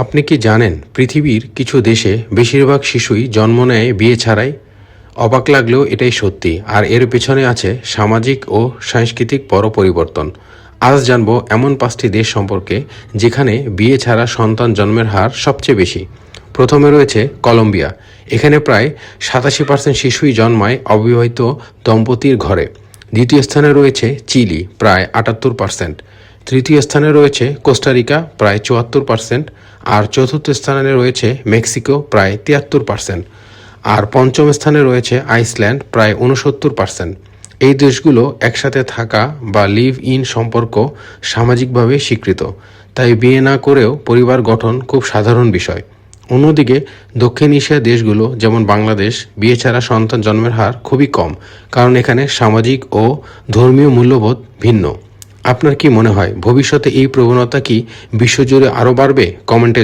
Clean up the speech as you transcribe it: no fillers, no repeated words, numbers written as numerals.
আপনি কি জানেন পৃথিবীর কিছু দেশে বেশিরভাগ শিশুই জন্ম নেয় বিয়ে ছাড়াই? অবাক লাগলেও এটাই সত্যি, আর এর পেছনে আছে সামাজিক ও সাংস্কৃতিক বড় পরিবর্তন। আজ জানব এমন 5টি দেশ সম্পর্কে যেখানে বিয়ে ছাড়া সন্তান জন্মের হার সবচেয়ে বেশি। প্রথমে রয়েছে কলম্বিয়া। এখানে প্রায় 87% শিশুই জন্মায় অবিবাহিত দম্পতির ঘরে। দ্বিতীয় স্থানে রয়েছে চিলি, প্রায় 78%। তৃতীয় স্থানে রয়েছে কোস্টারিকা, প্রায় 74%। আর চতুর্থ স্থানে রয়েছে মেক্সিকো, প্রায় 73%। আর পঞ্চম স্থানে রয়েছে আইসল্যান্ড, প্রায় 69%। এই দেশগুলো একসাথে থাকা বা লিভ ইন সম্পর্ক সামাজিকভাবে স্বীকৃত, তাই বিয়ে না করেও পরিবার গঠন খুব সাধারণ বিষয়। অন্যদিকে দক্ষিণ এশিয়ার দেশগুলো যেমন বাংলাদেশ, বিয়ে ছাড়া সন্তান জন্মের হার খুবই কম, কারণ এখানে সামাজিক ও ধর্মীয় মূল্যবোধ ভিন্ন। আপনার কি মনে হয় ভবিষ্যতে এই প্রবণতা কি বিশ্বজুড়ে আরও বাড়বে? কমেন্টে